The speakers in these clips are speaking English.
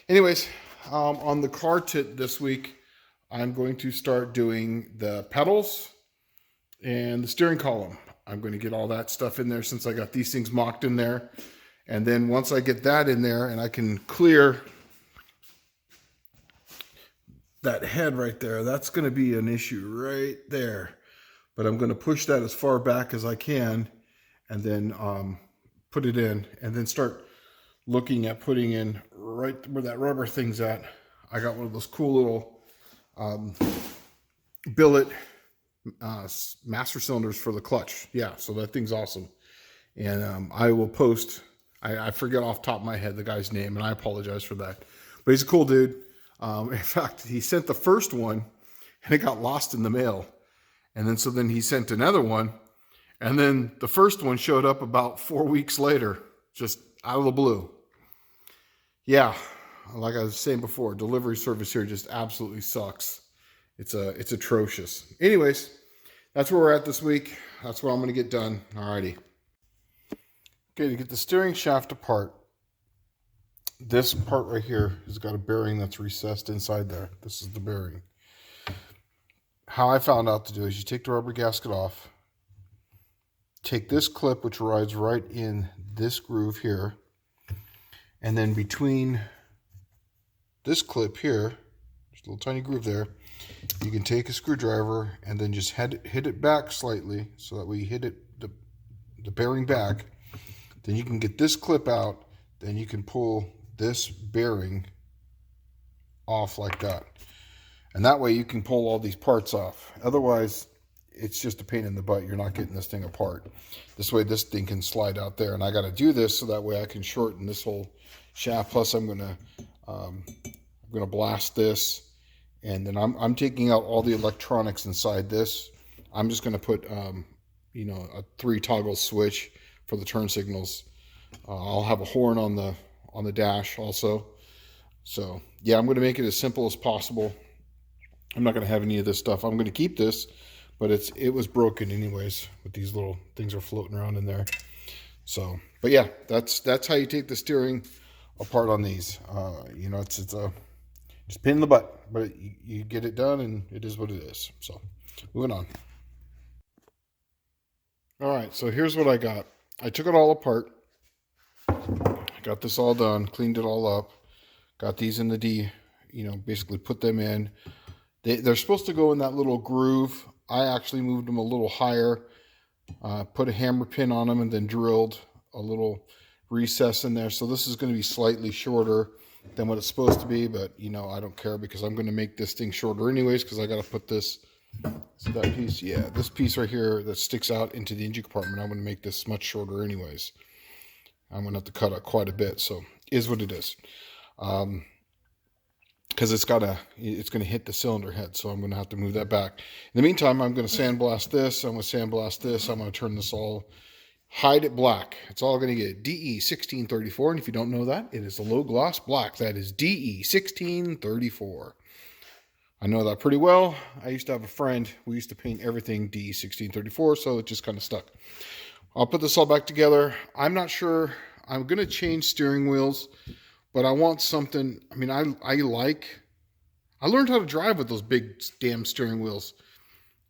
Anyways, on the car tip this week, I'm going to start doing the pedals and the steering column. I'm going to get all that stuff in there since I got these things mocked in there. And then once I get that in there and I can clear that head right there, that's going to be an issue right there. But I'm going to push that as far back as I can and then put it in and then start looking at putting in right where that rubber thing's at. I got one of those cool little billet master cylinders for the clutch. Yeah, so that thing's awesome. And I will post, I forget off the top of my head the guy's name, and I apologize for that. But he's a cool dude. In fact, he sent the first one, and it got lost in the mail. And then he sent another one, and then the first one showed up about 4 weeks later, just out of the blue. Yeah, like I was saying before, delivery service here just absolutely sucks. It's atrocious. Anyways, that's where we're at this week. That's what I'm going to get done. Alrighty. Okay, to get the steering shaft apart, this part right here has got a bearing that's recessed inside there. This is the bearing. How I found out to do is you take the rubber gasket off, take this clip which rides right in this groove here, and then between this clip here, there's a little tiny groove there, you can take a screwdriver and then just hit it back slightly so that we hit it the bearing back. Then you can get this clip out, then you can pull this bearing off like that. And that way you can pull all these parts off. Otherwise, it's just a pain in the butt. You're not getting this thing apart. This way this thing can slide out there. And I got to do this so that way I can shorten this whole shaft. Plus I'm going to blast this. And then I'm taking out all the electronics inside this. I'm just going to put, a 3 toggle switch for the turn signals. I'll have a horn on the dash also. So yeah, I'm going to make it as simple as possible. I'm not going to have any of this stuff. I'm going to keep this, but it was broken anyways with these little things are floating around in there. So, but yeah, that's how you take the steering apart on these. It's just a pain in the butt, but you get it done and it is what it is. So moving on. All right, so here's what I got. I took it all apart. I got this all done, cleaned it all up, got these in the basically put them in. They're supposed to go in that little groove. I actually moved them a little higher, put a hammer pin on them, and then drilled a little recess in there. So this is going to be slightly shorter than what it's supposed to be, but I don't care because I'm going to make this thing shorter anyways because I got to put this, so that piece, yeah, this piece right here that sticks out into the engine compartment, I'm going to make this much shorter anyways. I'm going to have to cut out quite a bit, so is what it is. Because it's going to hit the cylinder head, so I'm going to have to move that back. In the meantime, I'm going to sandblast this. I'm going to sandblast this. I'm going to turn this all, hide it black. It's all going to get DE 1634, and if you don't know that, it is a low gloss black. That is DE 1634. I know that pretty well. I used to have a friend. We used to paint everything DE 1634, so it just kind of stuck. I'll put this all back together. I'm not sure. I'm going to change steering wheels. But I want something, I learned how to drive with those big damn steering wheels.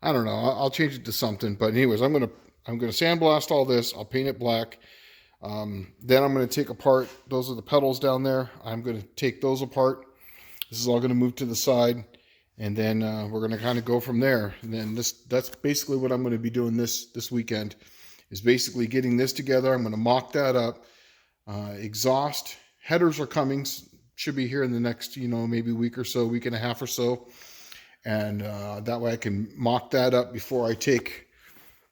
I don't know, I'll change it to something. But anyways, I'm gonna sandblast all this. I'll paint it black. Then I'm gonna take apart, those are the pedals down there. I'm gonna take those apart. This is all gonna move to the side. And then we're gonna kind of go from there. And then that's basically what I'm gonna be doing this weekend, is basically getting this together. I'm gonna mock that up. Exhaust. Headers are coming, should be here in the next, maybe week or so, week and a half or so. And that way I can mock that up before I take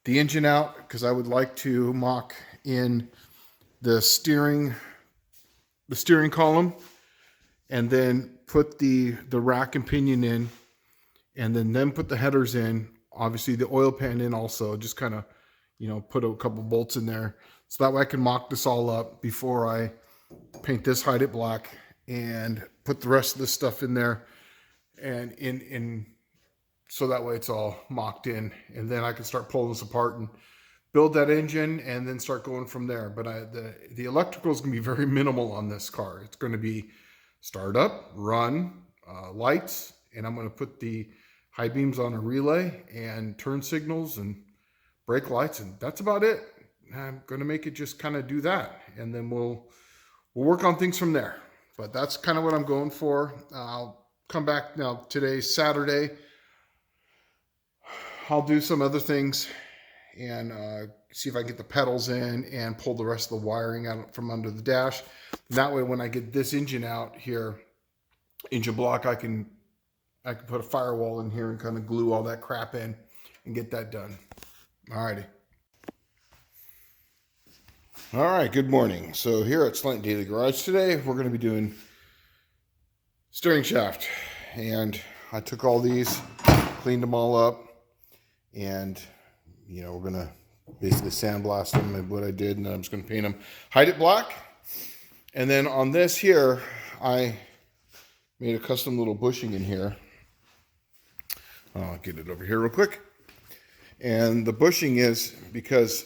the engine out, because I would like to mock in the steering column and then put the rack and pinion in, and then put the headers in, obviously the oil pan in also, just kind of, put a couple bolts in there. So that way I can mock this all up before I paint this, hide it black, and put the rest of this stuff in there, and in so that way it's all mocked in, and then I can start pulling this apart and build that engine and then start going from there. But the electrical is going to be very minimal on this car. It's going to be start up, run, lights, and I'm going to put the high beams on a relay and turn signals and brake lights, and that's about it. I'm going to make it just kind of do that, and then we'll work on things from there. But that's kind of what I'm going for. I'll come back now. Today's Saturday. I'll do some other things and see if I get the pedals in and pull the rest of the wiring out from under the dash. And that way, when I get this engine out here, engine block, I can put a firewall in here and kind of glue all that crap in and get that done. Alrighty. All right, good morning. So here at Slant Daily Garage today, we're going to be doing steering shaft. And I took all these, cleaned them all up, and we're going to basically sandblast them and what I did, and then I'm just going to paint them, hide it black. And then on this here, I made a custom little bushing in here. I'll get it over here real quick. And the bushing is because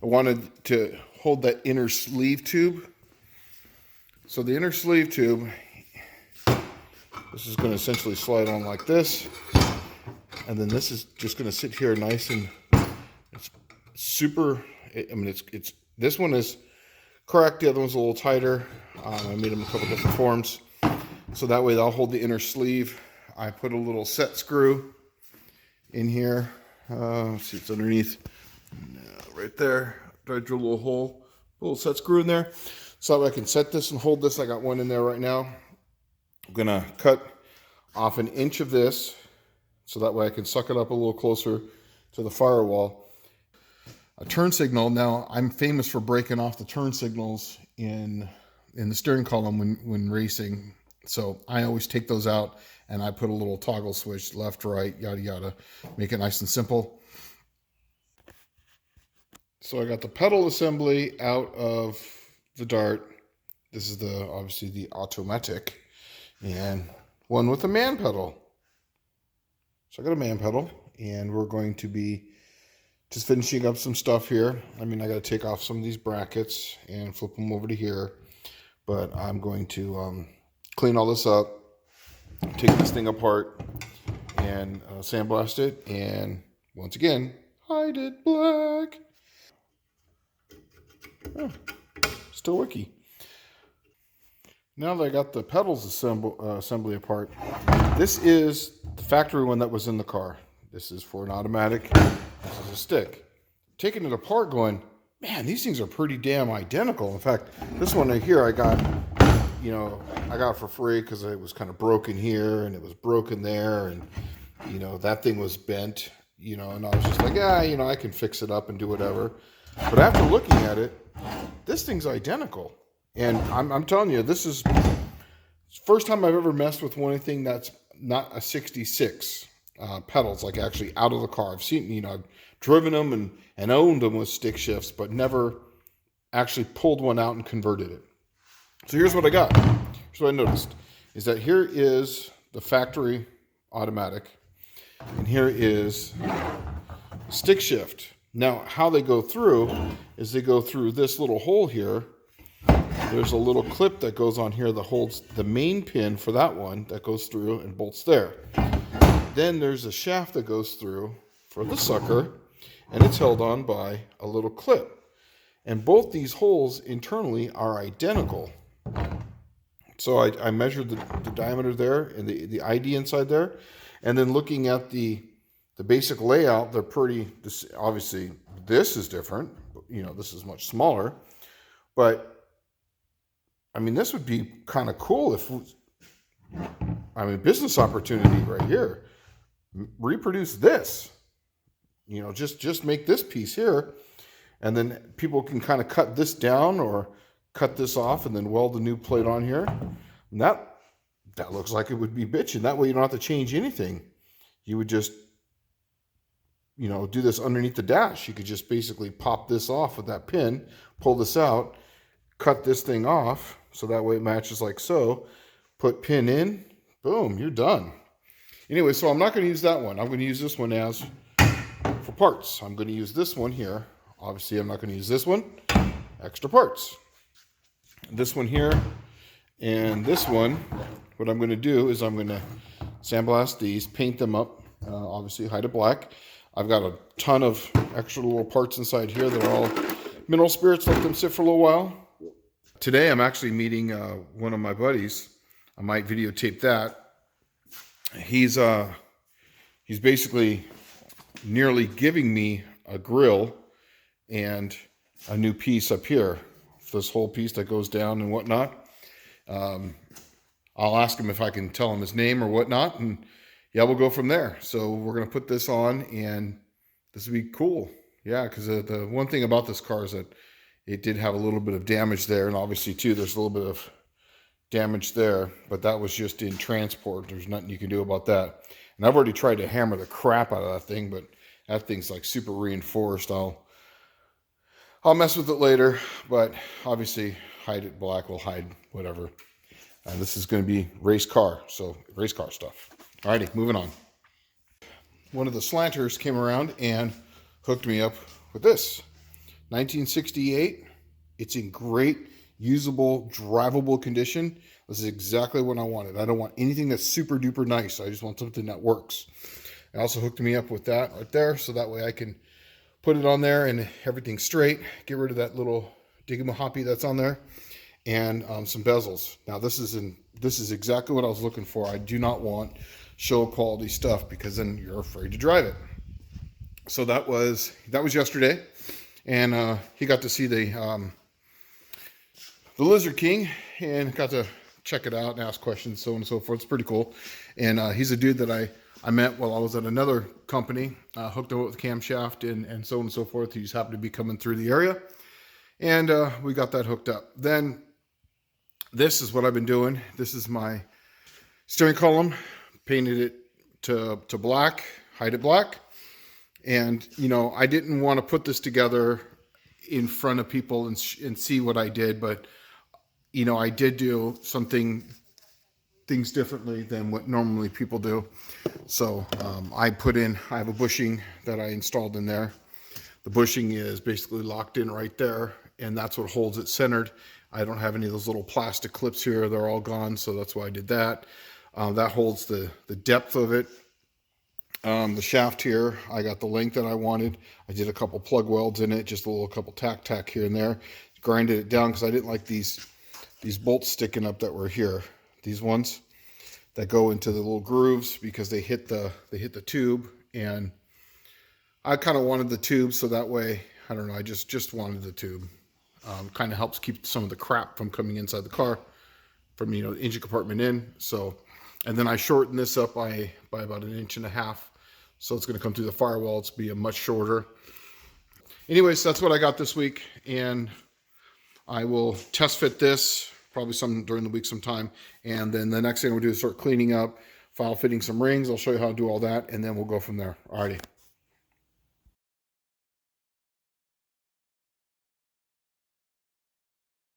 I wanted to hold that inner sleeve tube. So the inner sleeve tube, this is going to essentially slide on like this. And then this is just going to sit here nice, and it's super, it's this one is correct. The other one's a little tighter. I made them a couple different forms. So that way they'll hold the inner sleeve. I put a little set screw in here. Let's see, it's underneath. Right there, I drill a little hole, a little set screw in there, so that I can set this and hold this. I got one in there right now. I'm gonna cut off 1 inch of this, so that way I can suck it up a little closer to the firewall. A turn signal. Now I'm famous for breaking off the turn signals in the steering column when racing. So I always take those out and I put a little toggle switch, left, right, yada yada, make it nice and simple. So I got the pedal assembly out of the Dart. This is obviously the automatic, and one with a man pedal. So I got a man pedal, and we're going to be just finishing up some stuff here. I got to take off some of these brackets and flip them over to here, but I'm going to clean all this up, take this thing apart, and sandblast it, and once again, hide it black. Oh, still wiki. Now that I got the pedals assembly apart, this is the factory one that was in the car. This is for an automatic. This is a stick. Taking it apart, going, man, these things are pretty damn identical. In fact, this one right here I got for free because it was kind of broken here and it was broken there, and that thing was bent. And I was just like, I can fix it up and do whatever. But after looking at it, this thing's identical. And I'm telling you, this is the first time I've ever messed with anything that's not a 66 pedals, like actually out of the car. I've seen, I've driven them and owned them with stick shifts, but never actually pulled one out and converted it. So here's what I got. Here's what I noticed, is that here is the factory automatic, and here is stick shift. Now, how they go through is they go through this little hole here. There's a little clip that goes on here that holds the main pin for that one that goes through and bolts there. Then there's a shaft that goes through for the sucker, and it's held on by a little clip. And both these holes internally are identical. So I measured the diameter there and the ID inside there. And then looking at the basic layout, they're pretty, obviously this is different. This is much smaller. But, this would be kind of cool if, business opportunity right here. Reproduce this. Just make this piece here. And then people can kind of cut this down or cut this off and then weld the new plate on here. And that looks like it would be bitchin'. That way you don't have to change anything. You would just, do this underneath the dash. You could just basically pop this off with that pin, pull this out, cut this thing off, so that way it matches like so. Put pin in, boom, you're done. Anyway, so I'm not going to use that one. I'm going to use this one as for parts. I'm going to use this one here. Obviously, I'm not going to use this one. Extra parts. This one here And this one, what I'm going to do is I'm going to sandblast these, paint them up, obviously hide it black. I've got a ton of extra little parts inside here that are all mineral spirits. Let them sit for a little while. Today I'm actually meeting one of my buddies. I might videotape that. He's basically nearly giving me a grill and a new piece up here. This whole piece that goes down and whatnot. I'll ask him if I can tell him his name or whatnot, and yeah, we'll go from there. So we're going to put this on, and this will be cool. Yeah, because the one thing about this car is that it did have a little bit of damage there, and obviously too there's a little bit of damage there, but that was just in transport. There's nothing you can do about that. And I've already tried to hammer the crap out of that thing, but that thing's like super reinforced. I'll mess with it later, but obviously hide it black will hide whatever. This is going to be race car, so race car stuff. Alrighty, moving on. One of the slanters came around and hooked me up with this. 1968. It's in great, usable, drivable condition. This is exactly what I wanted. I don't want anything that's super duper nice. I just want something that works. It also hooked me up with that right there, so that way I can put it on there and everything's straight. Get rid of that little diggy-mahoppy that's on there, and some bezels. Now this is exactly what I was looking for. I do not want show quality stuff because then you're afraid to drive it. So that was yesterday, and he got to see the Lizard King and got to check it out and ask questions, so on and so forth. It's pretty cool. And he's a dude that I met while I was at another company, hooked up with camshaft and so on and so forth. He just happened to be coming through the area, and we got that hooked up. Then this is what I've been doing. This is my steering column. Painted it to black, hide it black. And, you know, I didn't want to put this together in front of people and see what I did, but, you know, I did do things differently than what normally people do. So I have a bushing that I installed in there. The bushing is basically locked in right there, and that's what holds it centered. I don't have any of those little plastic clips here. They're all gone, so that's why I did that. That holds the depth of it. The shaft here, I got the length that I wanted. I did a couple plug welds in it, just a couple tack here and there. Grinded it down because I didn't like these bolts sticking up that were here. These ones that go into the little grooves because they hit the tube, and I kind of wanted the tube so that way, I don't know, I just wanted the tube. Kind of helps keep some of the crap from coming inside the car, from, you know, the engine compartment in. So, and then I shortened this up by about 1.5 inches. So it's going to come through the firewall. It's be a much shorter. Anyways, that's what I got this week, and I will test fit this probably during the week sometime. And then the next thing we'll do is start cleaning up, file fitting some rings. I'll show you how to do all that, and then we'll go from there. Alrighty.